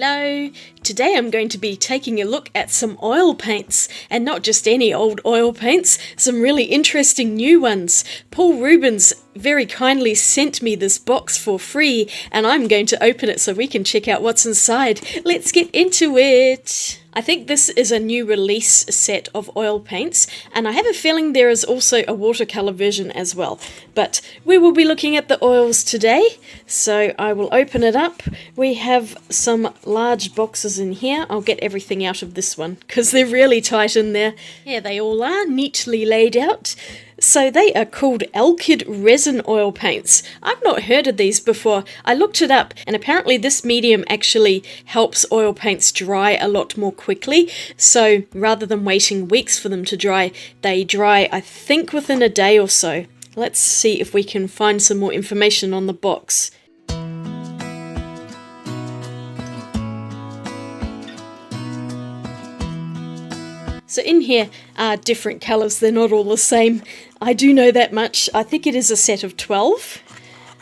Hello! Today I'm going to be taking a look at some oil paints, and not just any old oil paints, some really interesting new ones. Paul Rubens very kindly sent me this box for free, and I'm going to open it so we can check out what's inside. Let's get into it! I think this is a new release set of oil paints, and I have a feeling there is also a watercolour version as well. But we will be looking at the oils today, so I will open it up. We have some large boxes in here. I'll get everything out of this one, because they're really tight in there. Here they all are, neatly laid out. So they are called Elkid Resin oil paints. I've not heard of these before. I looked it up, and apparently this medium actually helps oil paints dry a lot more quickly. So rather than waiting weeks for them to dry, they dry, I think, within a day or so. Let's see if we can find some more information on the box. So in here are different colours, they're not all the same. I do know that much. I think it is a set of 12.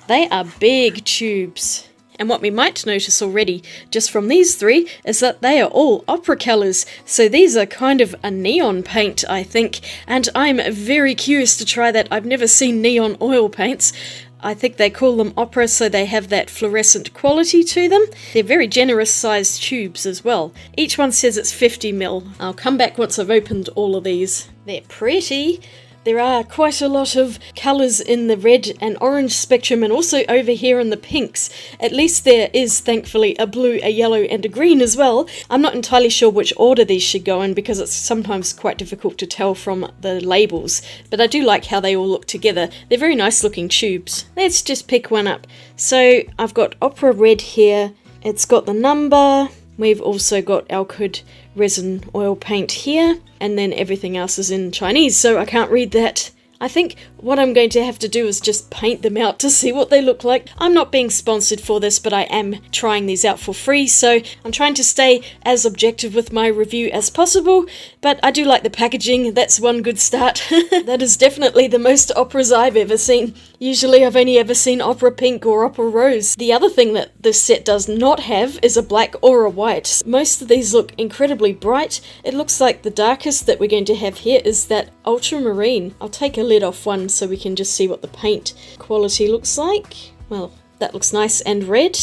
They are big tubes. And what we might notice already, just from these three, is that they are all opera colours. So these are kind of a neon paint, I think. And I'm very curious to try that. I've never seen neon oil paints. I think they call them opera, so they have that fluorescent quality to them. They're very generous sized tubes as well. Each one says it's 50ml. I'll come back once I've opened all of these. They're pretty. There are quite a lot of colours in the red and orange spectrum, and also over here in the pinks. At least there is, thankfully, a blue, a yellow and a green as well. I'm not entirely sure which order these should go in because it's sometimes quite difficult to tell from the labels. But I do like how they all look together. They're very nice looking tubes. Let's just pick one up. So I've got Opera Red here. It's got the number. We've also got Elkid Resin oil paint here, and then everything else is in Chinese, so I can't read that. I think what I'm going to have to do is just paint them out to see what they look like. I'm not being sponsored for this, but I am trying these out for free, so I'm trying to stay as objective with my review as possible, but I do like the packaging. That's one good start. That is definitely the most operas I've ever seen. Usually I've only ever seen opera pink or opera rose. The other thing that this set does not have is a black or a white. Most of these look incredibly bright. It looks like the darkest that we're going to have here is that ultramarine. I'll take a lid off one so we can just see what the paint quality looks like. Well, that looks nice and red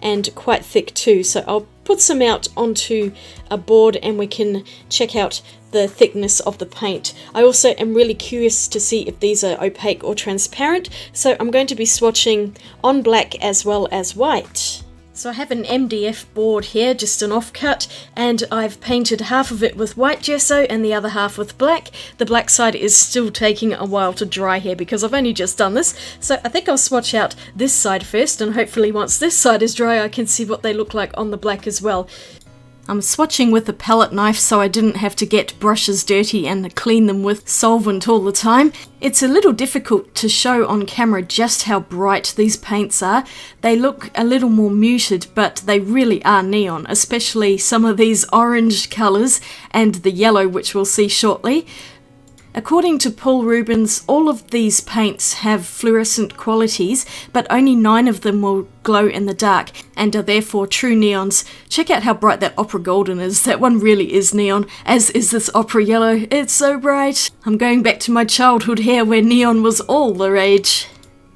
and quite thick too, so I'll put some out onto a board and we can check out the thickness of the paint. I also am really curious to see if these are opaque or transparent, so I'm going to be swatching on black as well as white. So I have an MDF board here, just an offcut, and I've painted half of it with white gesso and the other half with black. The black side is still taking a while to dry here because I've only just done this, so I think I'll swatch out this side first, and hopefully once this side is dry I can see what they look like on the black as well. I'm swatching with a palette knife so I didn't have to get brushes dirty and clean them with solvent all the time. It's a little difficult to show on camera just how bright these paints are. They look a little more muted, but they really are neon, especially some of these orange colours and the yellow, which we'll see shortly. According to Paul Rubens, all of these paints have fluorescent qualities, but only 9 of them will glow in the dark and are therefore true neons. Check out how bright that opera golden is. That one really is neon, as is this opera yellow. It's so bright. I'm going back to my childhood here where neon was all the rage.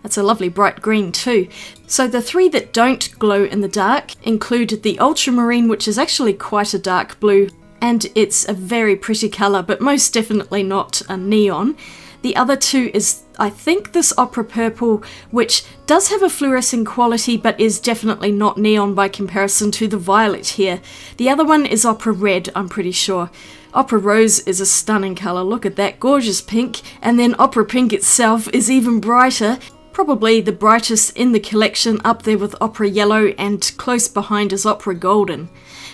That's a lovely bright green too. So the 3 that don't glow in the dark include the ultramarine, which is actually quite a dark blue, and it's a very pretty colour, but most definitely not a neon. The other 2 is, I think, this opera purple, which does have a fluorescent quality, but is definitely not neon by comparison to the violet here. The other one is opera red, I'm pretty sure. Opera rose is a stunning colour, look at that gorgeous pink, and then opera pink itself is even brighter. Probably the brightest in the collection, up there with opera yellow, and close behind is opera golden.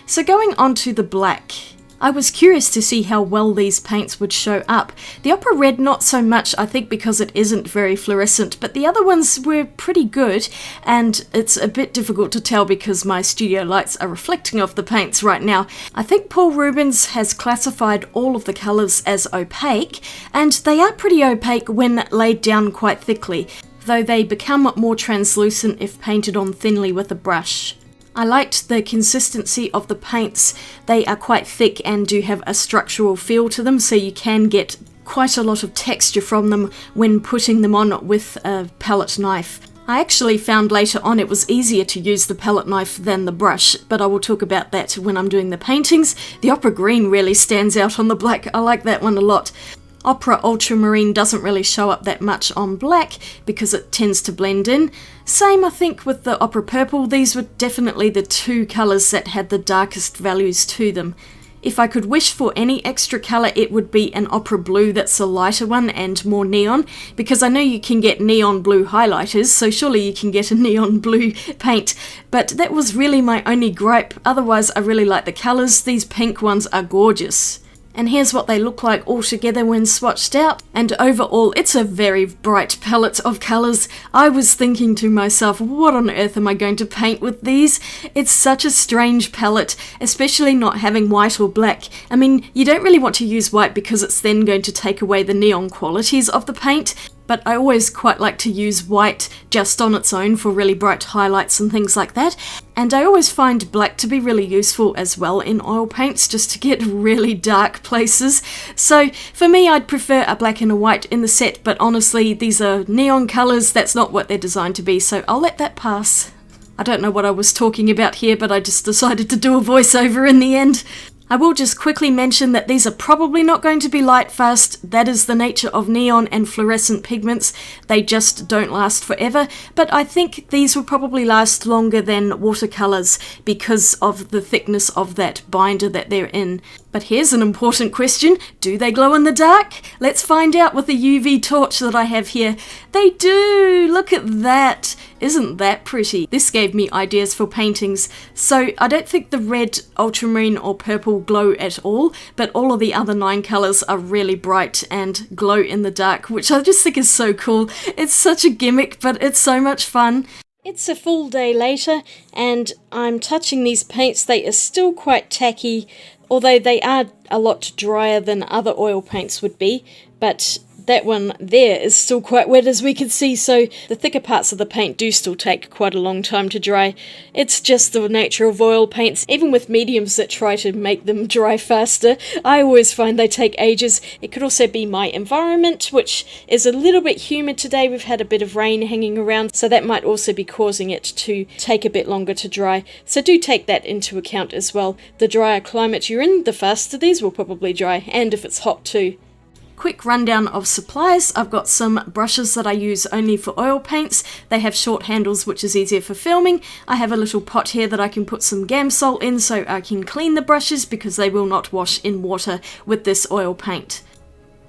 So going on to the black, I was curious to see how well these paints would show up. The opera red not so much, I think, because it isn't very fluorescent, but the other ones were pretty good, and it's a bit difficult to tell because my studio lights are reflecting off the paints right now. I think Paul Rubens has classified all of the colours as opaque, and they are pretty opaque when laid down quite thickly, though they become more translucent if painted on thinly with a brush. I liked the consistency of the paints. They are quite thick and do have a structural feel to them, so you can get quite a lot of texture from them when putting them on with a palette knife. I actually found later on it was easier to use the palette knife than the brush, but I will talk about that when I'm doing the paintings. The Opera Green really stands out on the black. I like that one a lot. Opera Ultramarine doesn't really show up that much on black because it tends to blend in. Same, I think, with the Opera Purple. These were definitely the two colours that had the darkest values to them. If I could wish for any extra colour, it would be an Opera Blue that's a lighter one and more neon, because I know you can get neon blue highlighters, so surely you can get a neon blue paint, but that was really my only gripe. Otherwise, I really like the colours. These pink ones are gorgeous. And here's what they look like all together when swatched out. And overall, it's a very bright palette of colours. I was thinking to myself, what on earth am I going to paint with these? It's such a strange palette, especially not having white or black. I mean, you don't really want to use white because it's then going to take away the neon qualities of the paint. But I always quite like to use white just on its own for really bright highlights and things like that. And I always find black to be really useful as well in oil paints, just to get really dark places. So for me, I'd prefer a black and a white in the set, but honestly, these are neon colours. That's not what they're designed to be, so I'll let that pass. I don't know what I was talking about here, but I just decided to do a voiceover in the end. I will just quickly mention that these are probably not going to be light fast. That is the nature of neon and fluorescent pigments. They just don't last forever, but I think these will probably last longer than watercolours because of the thickness of that binder that they're in. But here's an important question. Do they glow in the dark? Let's find out with the UV torch that I have here. They do! Look at that! Isn't that pretty? This gave me ideas for paintings. So I don't think the red, ultramarine or purple glow at all, but all of the other 9 colours are really bright and glow in the dark, which I just think is so cool. It's such a gimmick, but it's so much fun. It's a full day later, and I'm touching these paints. They are still quite tacky, although they are a lot drier than other oil paints would be, but that one there is still quite wet, as we can see, so the thicker parts of the paint do still take quite a long time to dry. It's just the nature of oil paints. Even with mediums that try to make them dry faster, I always find they take ages. It could also be my environment, which is a little bit humid today. We've had a bit of rain hanging around, so that might also be causing it to take a bit longer to dry. So do take that into account as well. The drier climate you're in, the faster these will probably dry, and if it's hot too. Quick rundown of supplies. I've got some brushes that I use only for oil paints. They have short handles, which is easier for filming. I have a little pot here that I can put some Gamsol in so I can clean the brushes because they will not wash in water with this oil paint.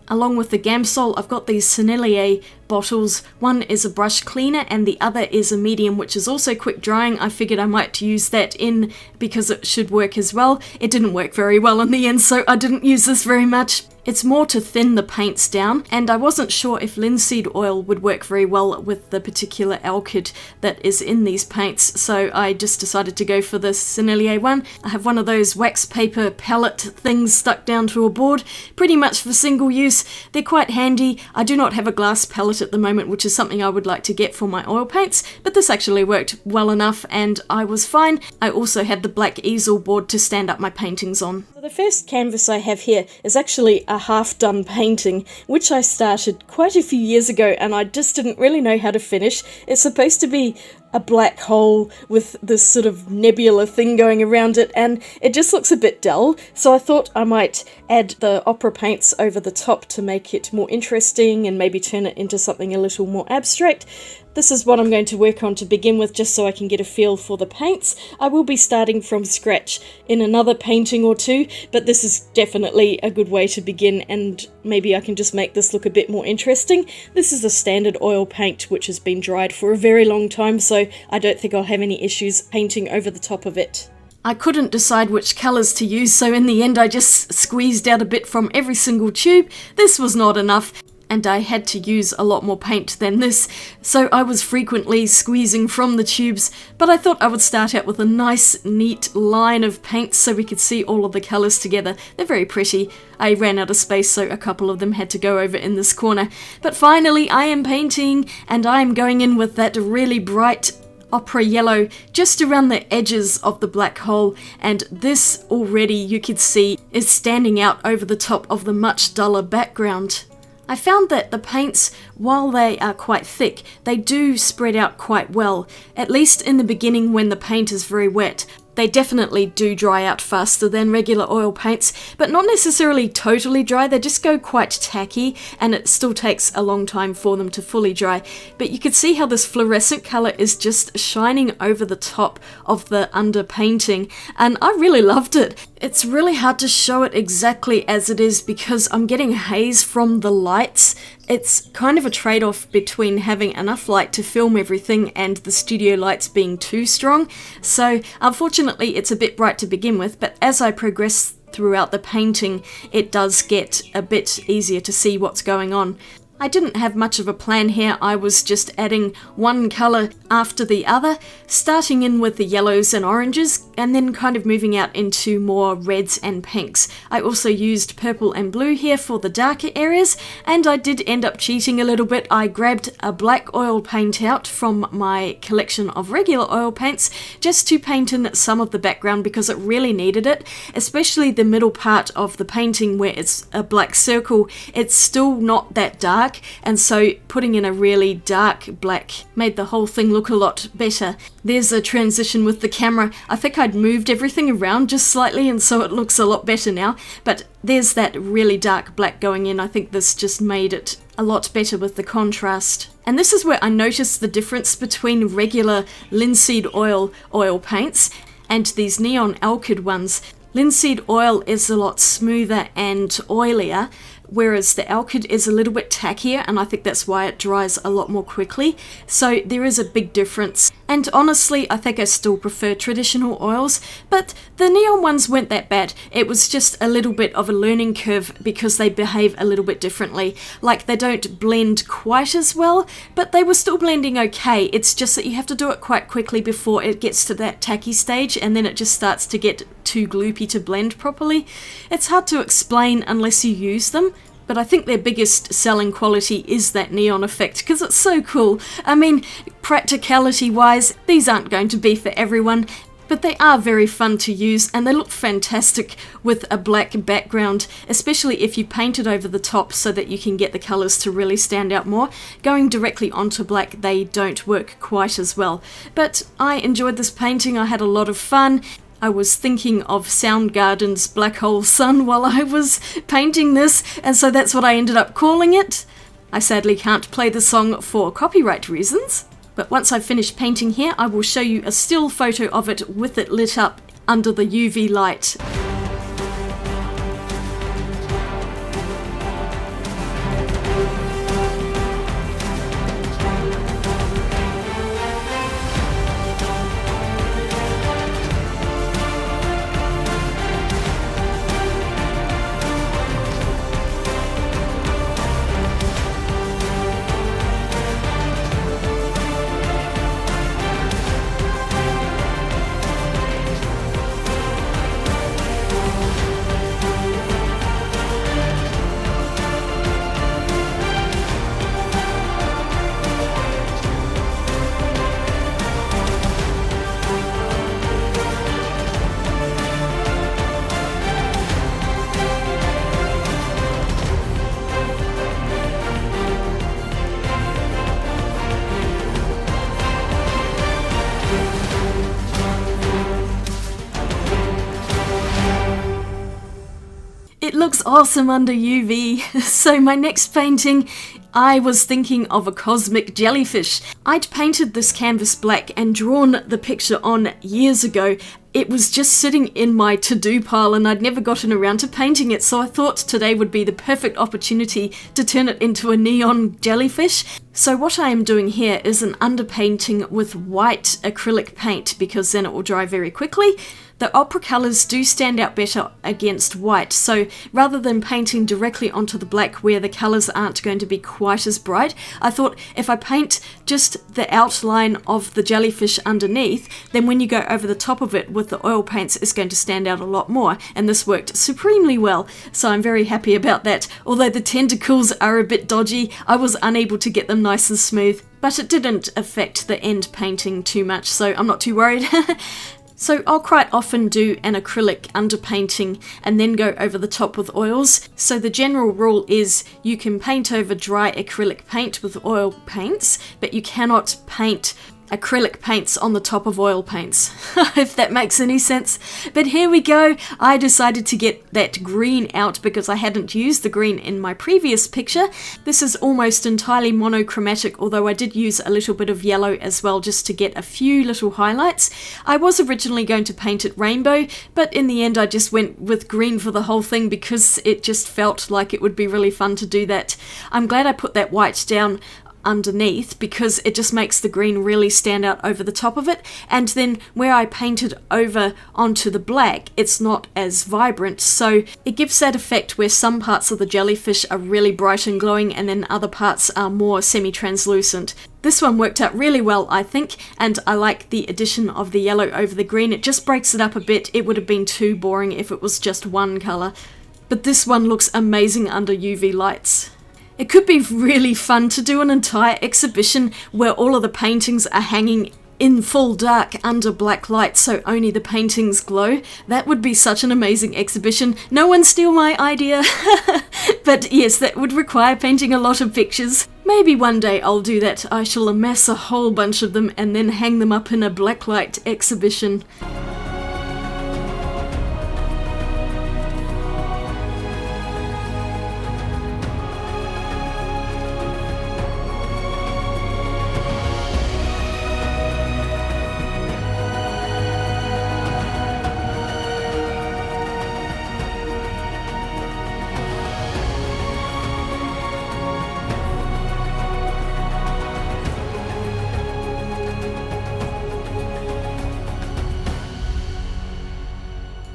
Along with the Gamsol, I've got these Sennelier bottles. One is a brush cleaner and the other is a medium, which is also quick drying. I figured I might use that in because it should work as well. It didn't work very well in the end, so I didn't use this very much. It's more to thin the paints down, and I wasn't sure if linseed oil would work very well with the particular Elkid that is in these paints, so I just decided to go for the Sennelier one. I have one of those wax paper palette things stuck down to a board, pretty much for single use. They're quite handy. I do not have a glass palette at the moment, which is something I would like to get for my oil paints, but this actually worked well enough and I was fine. I also had the black easel board to stand up my paintings on. So the first canvas I have here is actually a half-done painting, which I started quite a few years ago and I just didn't really know how to finish. It's supposed to be a black hole with this sort of nebula thing going around it, and it just looks a bit dull, so I thought I might add the opera paints over the top to make it more interesting and maybe turn it into something a little more abstract. This is what I'm going to work on to begin with, just so I can get a feel for the paints. I will be starting from scratch in another painting or two, but this is definitely a good way to begin, and maybe I can just make this look a bit more interesting. This is a standard oil paint which has been dried for a very long time, so I don't think I'll have any issues painting over the top of it. I couldn't decide which colours to use, so in the end I just squeezed out a bit from every single tube. This was not enough, and I had to use a lot more paint than this, so I was frequently squeezing from the tubes, but I thought I would start out with a nice, neat line of paints so we could see all of the colours together. They're very pretty. I ran out of space, so a couple of them had to go over in this corner. But finally, I am painting, and I am going in with that really bright opera yellow just around the edges of the black hole, and this already you could see is standing out over the top of the much duller background. I found that the paints, while they are quite thick, they do spread out quite well, at least in the beginning when the paint is very wet. They definitely do dry out faster than regular oil paints, but not necessarily totally dry. They just go quite tacky, and it still takes a long time for them to fully dry. But you can see how this fluorescent color is just shining over the top of the underpainting, and I really loved it. It's really hard to show it exactly as it is because I'm getting haze from the lights. It's kind of a trade-off between having enough light to film everything and the studio lights being too strong. So unfortunately it's a bit bright to begin with, but as I progress throughout the painting it does get a bit easier to see what's going on. I didn't have much of a plan here. I was just adding one colour after the other, starting in with the yellows and oranges and then kind of moving out into more reds and pinks. I also used purple and blue here for the darker areas, and I did end up cheating a little bit. I grabbed a black oil paint out from my collection of regular oil paints just to paint in some of the background because it really needed it, especially the middle part of the painting where it's a black circle. It's still not that dark, and so putting in a really dark black made the whole thing look a lot better. There's a transition with the camera. I think I'd moved everything around just slightly and so it looks a lot better now, but there's that really dark black going in. I think this just made it a lot better with the contrast. And this is where I noticed the difference between regular linseed oil paints and these neon Elkid ones. Linseed oil is a lot smoother and oilier, whereas the Elkid is a little bit tackier, and I think that's why it dries a lot more quickly. So there is a big difference. And honestly, I think I still prefer traditional oils, but the neon ones weren't that bad. It was just a little bit of a learning curve because they behave a little bit differently. Like, they don't blend quite as well, but they were still blending okay. It's just that you have to do it quite quickly before it gets to that tacky stage, and then it just starts to get too gloopy to blend properly. It's hard to explain unless you use them. But I think their biggest selling quality is that neon effect because it's so cool. I mean, practicality wise, these aren't going to be for everyone, but they are very fun to use and they look fantastic with a black background, especially if you paint it over the top so that you can get the colours to really stand out more. Going directly onto black, they don't work quite as well. But I enjoyed this painting, I had a lot of fun. I was thinking of Soundgarden's Black Hole Sun while I was painting this, and so that's what I ended up calling it. I sadly can't play the song for copyright reasons, but once I've finished painting here, I will show you a still photo of it with it lit up under the UV light. It looks awesome under UV. So my next painting, I was thinking of a cosmic jellyfish. I'd painted this canvas black and drawn the picture on years ago. It was just sitting in my to-do pile and I'd never gotten around to painting it, so I thought today would be the perfect opportunity to turn it into a neon jellyfish. So what I am doing here is an underpainting with white acrylic paint because then it will dry very quickly. The opera colours do stand out better against white, so rather than painting directly onto the black where the colours aren't going to be quite as bright, I thought if I paint just the outline of the jellyfish underneath, then when you go over the top of it with the oil paints, it's going to stand out a lot more, and this worked supremely well, so I'm very happy about that. Although the tentacles are a bit dodgy, I was unable to get them nice and smooth. but it didn't affect the end painting too much, so I'm not too worried. So I'll quite often do an acrylic underpainting and then go over the top with oils. So the general rule is you can paint over dry acrylic paint with oil paints, but you cannot paint acrylic paints on the top of oil paints, if that makes any sense. But here we go. I decided to get that green out because I hadn't used the green in my previous picture. This is almost entirely monochromatic, although I did use a little bit of yellow as well just to get a few little highlights. I was originally going to paint it rainbow, but in the end I just went with green for the whole thing because it just felt like it would be really fun to do that. I'm glad I put that white down underneath because it just makes the green really stand out over the top of it, and then where I painted over onto the black it's not as vibrant, so it gives that effect where some parts of the jellyfish are really bright and glowing and then other parts are more semi-translucent. This one worked out really well, I think, and I like the addition of the yellow over the green. It just breaks it up a bit. It would have been too boring if it was just one colour, but this one looks amazing under UV lights. It could be really fun to do an entire exhibition where all of the paintings are hanging in full dark under black light so only the paintings glow. That would be such an amazing exhibition. No one steal my idea. But yes, that would require painting a lot of pictures. Maybe one day I'll do that. I shall amass a whole bunch of them and then hang them up in a blacklight exhibition.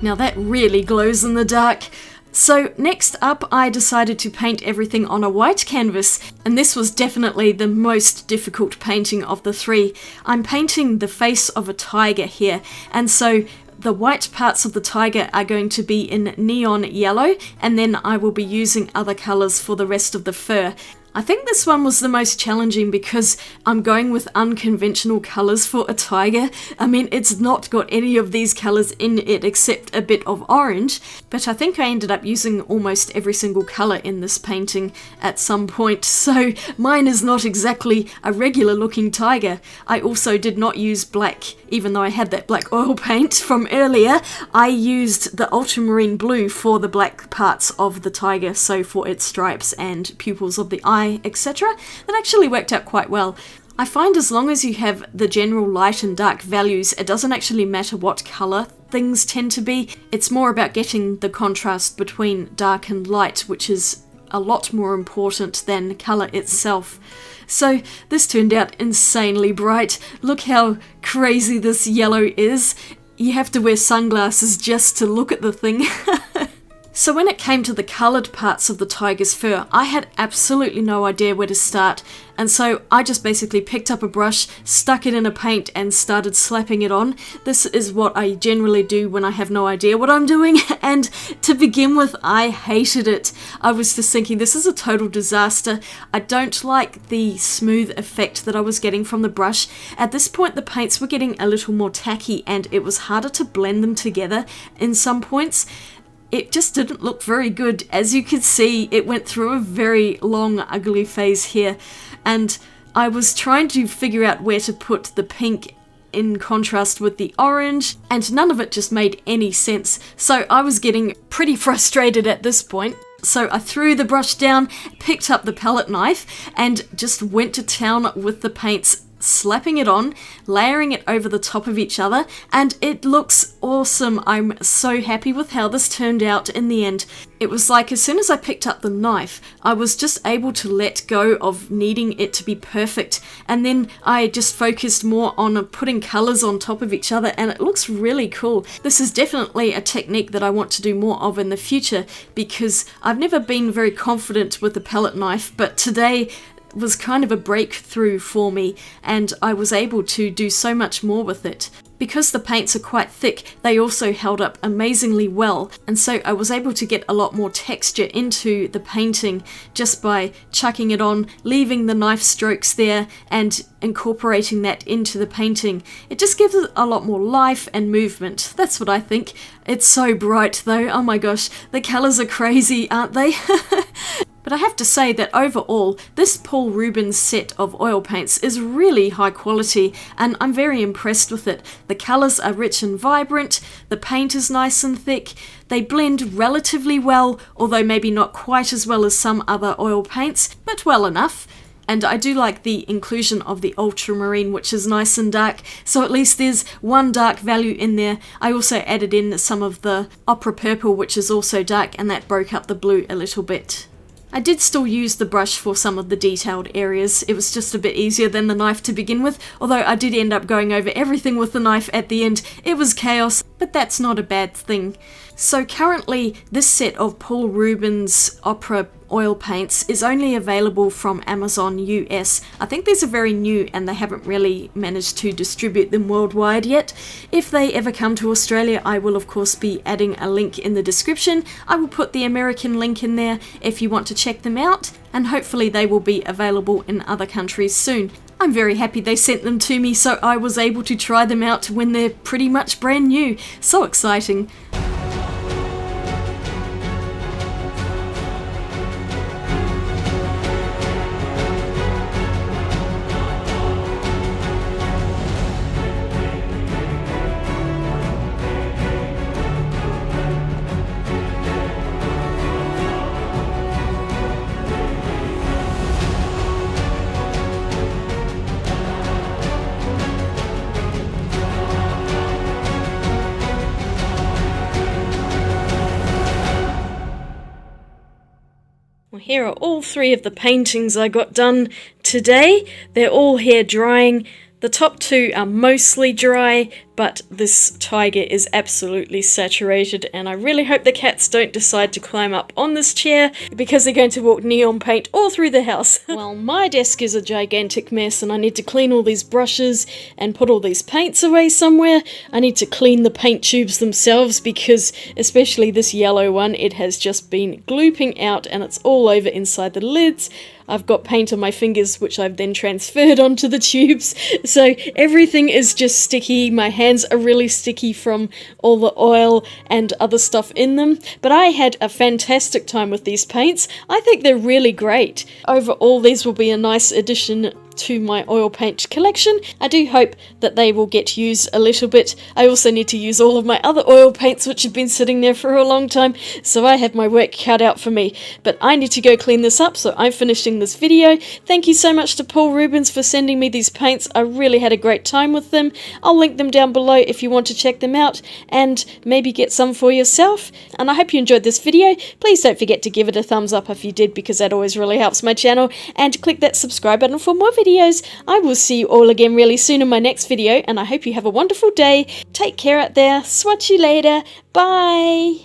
Now that really glows in the dark. So next up I decided to paint everything on a white canvas, and this was definitely the most difficult painting of the three. I'm painting the face of a tiger here, and so the white parts of the tiger are going to be in neon yellow, and then I will be using other colours for the rest of the fur. I think this one was the most challenging because I'm going with unconventional colours for a tiger. I mean, it's not got any of these colours in it except a bit of orange, but I think I ended up using almost every single colour in this painting at some point, so mine is not exactly a regular looking tiger. I also did not use black, even though I had that black oil paint from earlier. I used the ultramarine blue for the black parts of the tiger, so for its stripes and pupils of the eye, etc. That actually worked out quite well. I find as long as you have the general light and dark values, it doesn't actually matter what colour things tend to be. It's more about getting the contrast between dark and light, which is a lot more important than colour itself. So this turned out insanely bright. Look how crazy this yellow is. You have to wear sunglasses just to look at the thing. So when it came to the coloured parts of the tiger's fur, I had absolutely no idea where to start, and so I just basically picked up a brush, stuck it in a paint and started slapping it on. This is what I generally do when I have no idea what I'm doing, and to begin with I hated it. I was just thinking, this is a total disaster. I don't like the smooth effect that I was getting from the brush. At this point the paints were getting a little more tacky and it was harder to blend them together in some points. It just didn't look very good. As you can see, it went through a very long, ugly phase here, and I was trying to figure out where to put the pink in contrast with the orange, and none of it just made any sense. So I was getting pretty frustrated at this point. So I threw the brush down, picked up the palette knife, and just went to town with the paints, slapping it on, layering it over the top of each other, and it looks awesome. I'm so happy with how this turned out in the end. It was like as soon as I picked up the knife, I was just able to let go of needing it to be perfect, and then I just focused more on putting colours on top of each other, and it looks really cool. This is definitely a technique that I want to do more of in the future because I've never been very confident with the palette knife, but today was kind of a breakthrough for me and I was able to do so much more with it. Because the paints are quite thick, they also held up amazingly well, and so I was able to get a lot more texture into the painting just by chucking it on, leaving the knife strokes there, and incorporating that into the painting. It just gives it a lot more life and movement. That's what I think. It's so bright though, oh my gosh, the colours are crazy, aren't they? But I have to say that overall, this Paul Rubens set of oil paints is really high quality, and I'm very impressed with it. The colours are rich and vibrant, the paint is nice and thick, they blend relatively well, although maybe not quite as well as some other oil paints, but well enough. And I do like the inclusion of the Ultramarine, which is nice and dark, so at least there's one dark value in there. I also added in some of the Opera Purple, which is also dark, and that broke up the blue a little bit. I did still use the brush for some of the detailed areas. It was just a bit easier than the knife to begin with, although I did end up going over everything with the knife at the end. It was chaos, but that's not a bad thing. So currently, this set of Paul Rubens Opera oil paints is only available from Amazon US. I think these are very new and they haven't really managed to distribute them worldwide yet. If they ever come to Australia, I will of course be adding a link in the description. I will put the American link in there if you want to check them out, and hopefully they will be available in other countries soon. I'm very happy they sent them to me so I was able to try them out when they're pretty much brand new. So exciting. Well, here are all three of the paintings I got done today. They're all here drying. The top two are mostly dry, but this tiger is absolutely saturated, and I really hope the cats don't decide to climb up on this chair because they're going to walk neon paint all through the house. Well, my desk is a gigantic mess and I need to clean all these brushes and put all these paints away somewhere. I need to clean the paint tubes themselves because, especially this yellow one, it has just been glooping out and it's all over inside the lids. I've got paint on my fingers which I've then transferred onto the tubes, so everything is just sticky. My hands are really sticky from all the oil and other stuff in them, but I had a fantastic time with these paints. I think they're really great. Overall, these will be a nice addition to my oil paint collection. I do hope that they will get used a little bit. I also need to use all of my other oil paints which have been sitting there for a long time, so I have my work cut out for me. But I need to go clean this up, so I'm finishing this video. Thank you so much to Paul Rubens for sending me these paints. I really had a great time with them. I'll link them down below if you want to check them out and maybe get some for yourself. And I hope you enjoyed this video. Please don't forget to give it a thumbs up if you did, because that always really helps my channel, and click that subscribe button for more videos. I will see you all again really soon in my next video, and I hope you have a wonderful day. Take care out there. Swatch you later. Bye.